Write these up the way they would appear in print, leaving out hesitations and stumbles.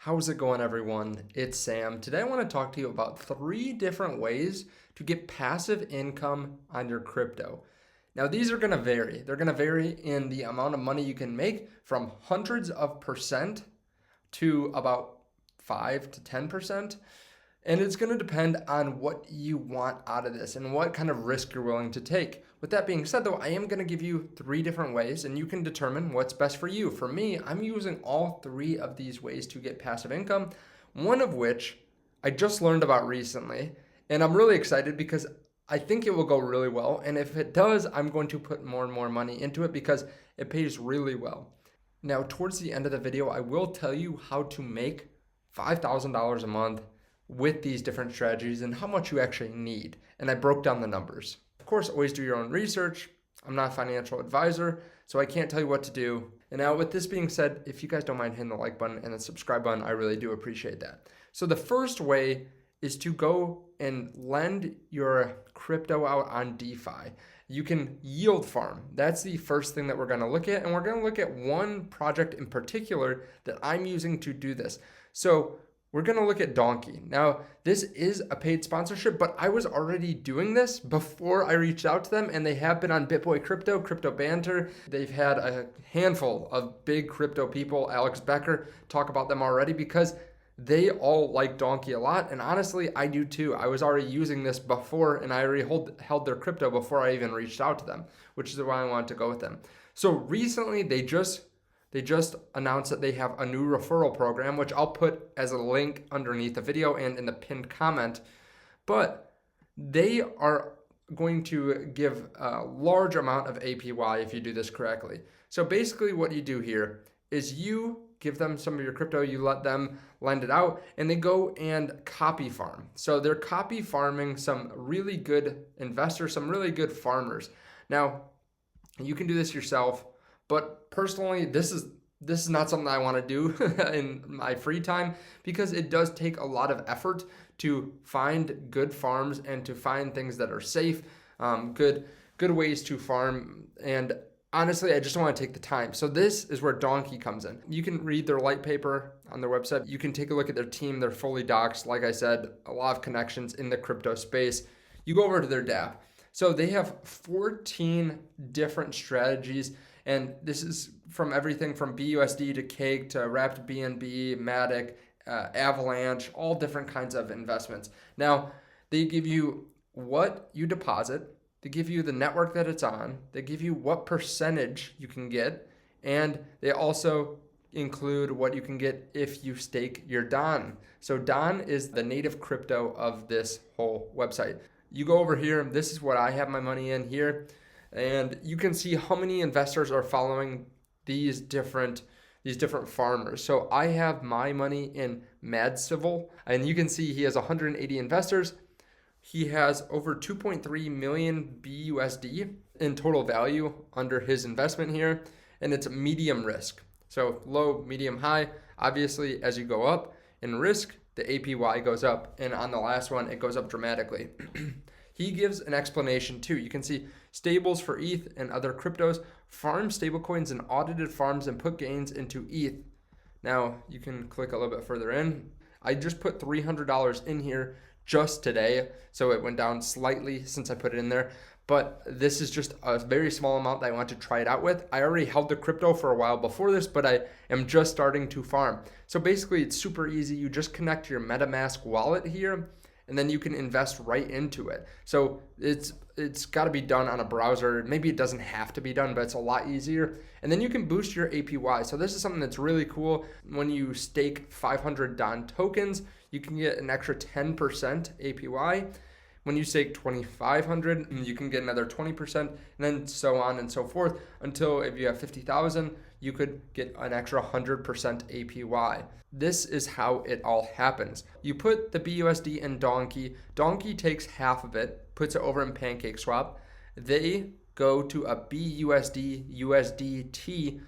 How's it going, everyone? It's Sam. Today I want to talk to you about 3 different ways to get passive income on your crypto. Now, these are going to vary. They're going to vary in the amount of money you can make from hundreds of percent to about 5 to 10%. And it's going to depend on what you want out of this and what kind of risk you're willing to take. With that being said, though, I am going to give you 3 different ways and you can determine what's best for you. For me, I'm using all 3 of these ways to get passive income, one of which I just learned about recently. And I'm really excited because I think it will go really well. And if it does, I'm going to put more and more money into it because it pays really well. Now, towards the end of the video, I will tell you how to make $5,000 a month with these different strategies and how much you actually need. And I broke down the numbers. Of course, always do your own research. I'm not a financial advisor, so I can't tell you what to do. And now with this being said, if you guys don't mind hitting the like button and the subscribe button, I really do appreciate that. So the first way is to go and lend your crypto out on DeFi. You can yield farm. That's the first thing that we're going to look at. And we're going to look at one project in particular that I'm using to do this. So we're going to look at Donkey. Now, this is a paid sponsorship, but I was already doing this before I reached out to them, and they have been on BitBoy Crypto, Crypto Banter. They've had a handful of big crypto people, Alex Becker, talk about them already because they all like Donkey a lot, and honestly, I do too. I was already using this before, and I already held their crypto before I even reached out to them, which is why I wanted to go with them. So recently, they just announced that they have a new referral program, which I'll put as a link underneath the video and in the pinned comment. But they are going to give a large amount of APY if you do this correctly. So basically what you do here is you give them some of your crypto, you let them lend it out, and they go and copy farm. So they're copy farming some really good investors, some really good farmers. Now, you can do this yourself. But personally, this is not something I want to do in my free time because it does take a lot of effort to find good farms and to find things that are safe, good ways to farm. And honestly, I just don't want to take the time. So this is where Donkey comes in. You can read their white paper on their website. You can take a look at their team. They're fully doxed. Like I said, a lot of connections in the crypto space. You go over to their DApp. So they have 14 different strategies. And this is from everything from BUSD to Cake to Wrapped BNB, Matic, Avalanche, all different kinds of investments. Now, they give you what you deposit. They give you the network that it's on. They give you what percentage you can get. And they also include what you can get if you stake your DON. So DON is the native crypto of this whole website. You go over here. This is what I have my money in here. And you can see how many investors are following these different farmers. So I have my money in Mad Civil, and you can see he has 180 investors. He has over 2.3 million BUSD in total value under his investment here, and it's medium risk. So low, medium, high. Obviously, as you go up in risk, the APY goes up, and on the last one, it goes up dramatically. He gives an explanation too. You can see stables for ETH and other cryptos, farm stablecoins and audited farms and put gains into ETH. Now you can click a little bit further in. I just put $300 in here just today. So it went down slightly since I put it in there. But this is just a very small amount that I want to try it out with. I already held the crypto for a while before this, but I am just starting to farm. So basically it's super easy. You just connect your MetaMask wallet here, and then you can invest right into it. So it's got to be done on a browser. Maybe it doesn't have to be done, but it's a lot easier. And then you can boost your APY. So this is something that's really cool. When you stake 500 DON tokens, you can get an extra 10% APY. When you stake 2,500, you can get another 20%, and then so on and so forth until if you have 50,000, you could get an extra 100% APY. This is how it all happens. You put the BUSD in Donkey. Donkey takes half of it, puts it over in PancakeSwap. They go to a BUSD USDT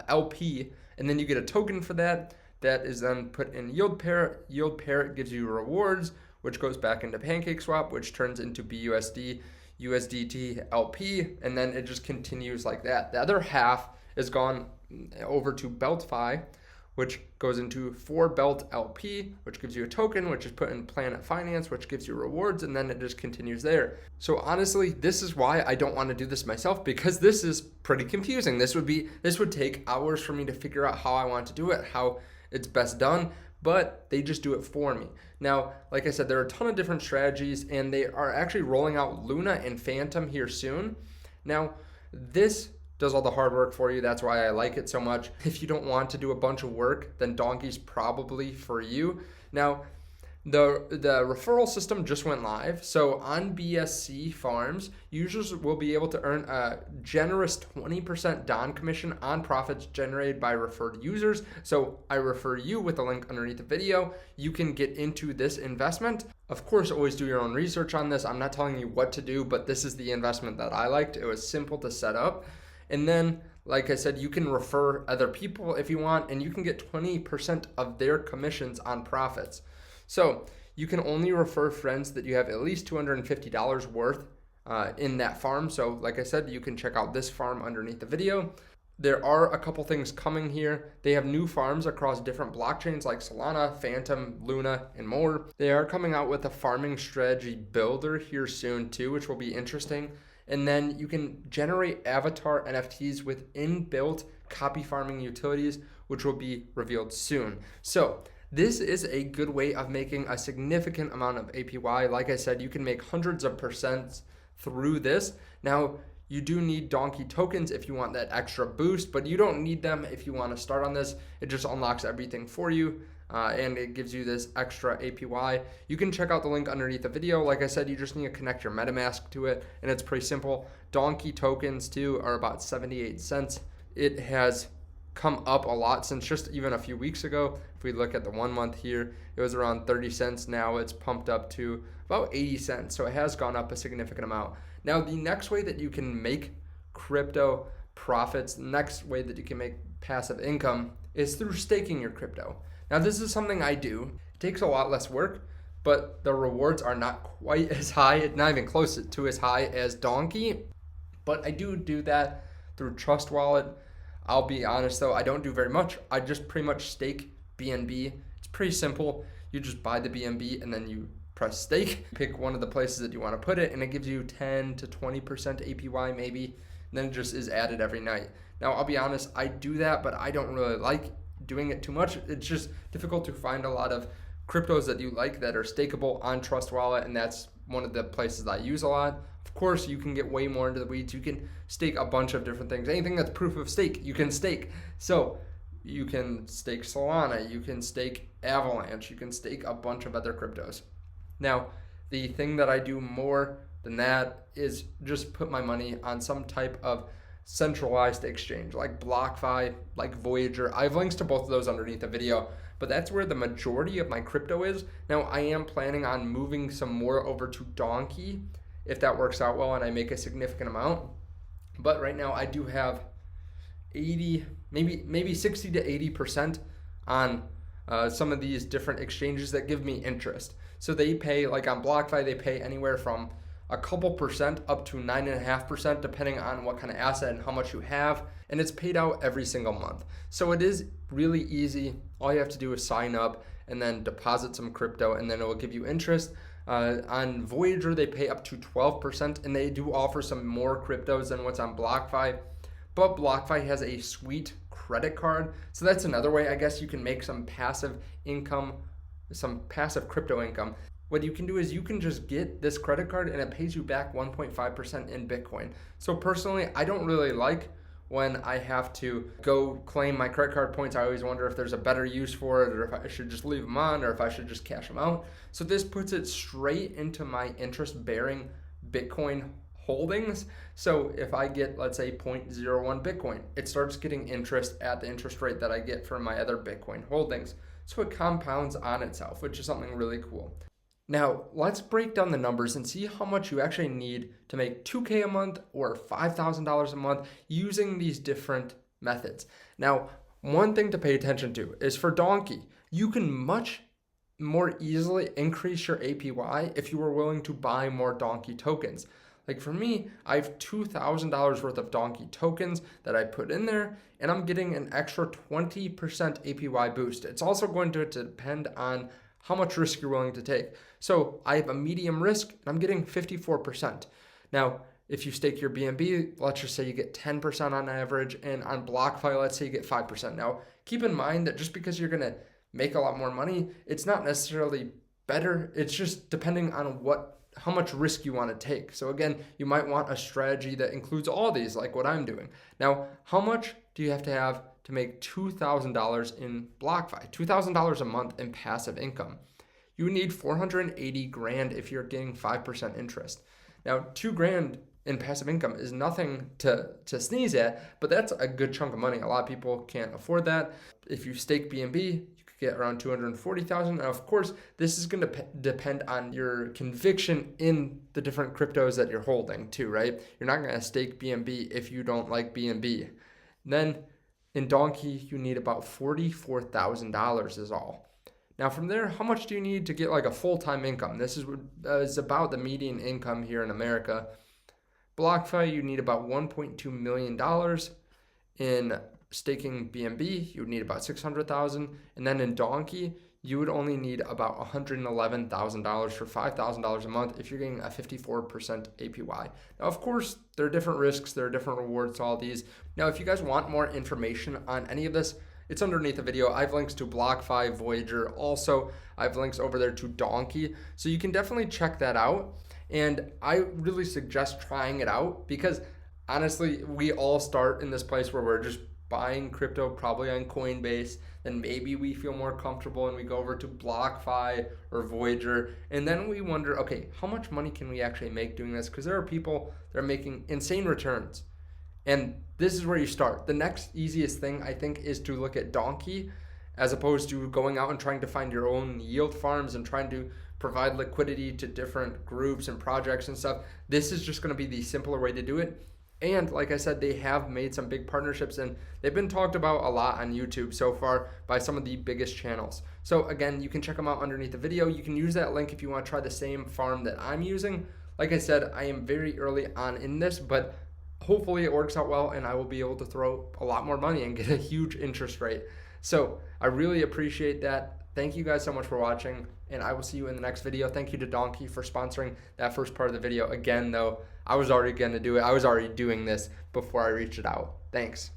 LP, and then you get a token for that. That is then put in YieldParrot. YieldParrot gives you rewards, which goes back into PancakeSwap, which turns into BUSD USDT LP, and then it just continues like that. The other half is gone over to BeltFi, which goes into 4Belt LP, which gives you a token, which is put in Planet Finance, which gives you rewards, and then it just continues there. So honestly, this is why I don't want to do this myself, because this is pretty confusing. This would take hours for me to figure out how I want to do it, how it's best done, but they just do it for me. Now, like I said, there are a ton of different strategies, and they are actually rolling out Luna and Phantom here soon. Now, this does all the hard work for you. That's why I like it so much. If you don't want to do a bunch of work, then Donkey's probably for you. Now, the referral system just went live. So on BSC farms, users will be able to earn a generous 20% Don commission on profits generated by referred users. So I refer you with the link underneath the video. You can get into this investment. Of course, always do your own research on this. I'm not telling you what to do, but this is the investment that I liked. It was simple to set up. And then, like I said, you can refer other people if you want, and you can get 20% of their commissions on profits. So you can only refer friends that you have at least $250 worth in that farm. So like I said, you can check out this farm underneath the video. There are a couple things coming here. They have new farms across different blockchains like Solana, Phantom, Luna, and more. They are coming out with a farming strategy builder here soon too, which will be interesting. And then you can generate avatar NFTs with inbuilt copy farming utilities, which will be revealed soon. So this is a good way of making a significant amount of APY. Like I said, you can make hundreds of percents through this. Now, you do need Donkey tokens if you want that extra boost, but you don't need them if you want to start on this. It just unlocks everything for you. And it gives you this extra APY. You can check out the link underneath the video. Like I said, you just need to connect your MetaMask to it, and it's pretty simple. Donkey tokens too are about 78 cents. It has come up a lot since just even a few weeks ago. If we look at the 1 month here, it was around 30 cents. Now it's pumped up to about 80 cents. So it has gone up a significant amount. Now, the next way that you can make crypto profits, the next way that you can make passive income is through staking your crypto. Now, this is something I do. It takes a lot less work, but the rewards are not quite as high, not even close to as high as Donkey. But I do that through Trust Wallet. I'll be honest though, I don't do very much. I just pretty much stake BNB. It's pretty simple. You just buy the BNB and then you press stake, pick one of the places that you want to put it, and it gives you 10 to 20% APY maybe, and then it just is added every night. Now, I'll be honest, I do that, but I don't really like doing it too much. It's just difficult to find a lot of cryptos that you like that are stakeable on Trust Wallet, and that's one of the places that I use a lot. Of course, you can get way more into the weeds. You can stake a bunch of different things. Anything that's proof of stake, you can stake. So you can stake Solana, you can stake Avalanche, you can stake a bunch of other cryptos. Now, the thing that I do more than that is just put my money on some type of centralized exchange like BlockFi, like Voyager. I have links to both of those underneath the video, but that's where the majority of my crypto is. Now, I am planning on moving some more over to Donkey if that works out well and I make a significant amount. But right now I do have 80, maybe 60 to 80% on some of these different exchanges that give me interest. So they pay, like on BlockFi, they pay anywhere from a couple percent up to 9.5%, depending on what kind of asset and how much you have. And it's paid out every single month. So it is really easy. All you have to do is sign up and then deposit some crypto, and then it will give you interest. On Voyager, they pay up to 12%, and they do offer some more cryptos than what's on BlockFi. But BlockFi has a sweet credit card. So that's another way, I guess, you can make some passive income, some passive crypto income. What you can do is you can just get this credit card and it pays you back 1.5% in Bitcoin. So personally, I don't really like when I have to go claim my credit card points. I always wonder if there's a better use for it, or if I should just leave them on, or if I should just cash them out. So this puts it straight into my interest-bearing Bitcoin holdings. So if I get, let's say, 0.01 Bitcoin, it starts getting interest at the interest rate that I get for my other Bitcoin holdings. So it compounds on itself, which is something really cool. Now, let's break down the numbers and see how much you actually need to make $2K a month or $5,000 a month using these different methods. Now, one thing to pay attention to is for Donkey, you can much more easily increase your APY if you are willing to buy more Donkey tokens. Like for me, I have $2,000 worth of Donkey tokens that I put in there, and I'm getting an extra 20% APY boost. It's also going to depend on how much risk you're willing to take. So I have a medium risk, and I'm getting 54%. Now, if you stake your BNB, let's just say you get 10% on average, and on BlockFi, let's say you get 5%. Now, keep in mind that just because you're gonna make a lot more money, it's not necessarily better. It's just depending on how much risk you want to take. So again, you might want a strategy that includes all these, like what I'm doing. Now, how much do you have to make $2,000 in BlockFi? $2,000 a month in passive income. You need 480 grand if you're getting 5% interest. Now, 2 grand in passive income is nothing to sneeze at, but that's a good chunk of money. A lot of people can't afford that. If you stake BNB, you could get around 240,000. Now, of course, this is going to depend on your conviction in the different cryptos that you're holding too, right? You're not going to stake BNB if you don't like BNB. Then in Donkey, you need about $44,000 is all. Now from there, how much do you need to get like a full-time income? This is about the median income here in America. BlockFi, you need about $1.2 million. In staking BNB, you would need about $600,000. And then in Donkey, you would only need about $111,000 for $5,000 a month if you're getting a 54% APY. Now, of course, there are different risks, there are different rewards to all these. Now, if you guys want more information on any of this, it's underneath the video. I have links to BlockFi, Voyager. Also, I have links over there to Donkey. So you can definitely check that out. And I really suggest trying it out because honestly, we all start in this place where we're just buying crypto probably on Coinbase. Then maybe we feel more comfortable and we go over to BlockFi or Voyager. And then we wonder, okay, how much money can we actually make doing this? Because there are people that are making insane returns. And this is where you start. The next easiest thing, I think, is to look at Donkey as opposed to going out and trying to find your own yield farms and trying to provide liquidity to different groups and projects and stuff. This is just going to be the simpler way to do it. And like I said, they have made some big partnerships and they've been talked about a lot on YouTube so far by some of the biggest channels. So again, you can check them out underneath the video. You can use that link if you want to try the same farm that I'm using. Like I said, I am very early on in this, but hopefully it works out well and I will be able to throw a lot more money and get a huge interest rate. So I really appreciate that. Thank you guys so much for watching, and I will see you in the next video. Thank you to Donkey for sponsoring that first part of the video. Again, though, I was already going to do it. I was already doing this before I reached it out. Thanks.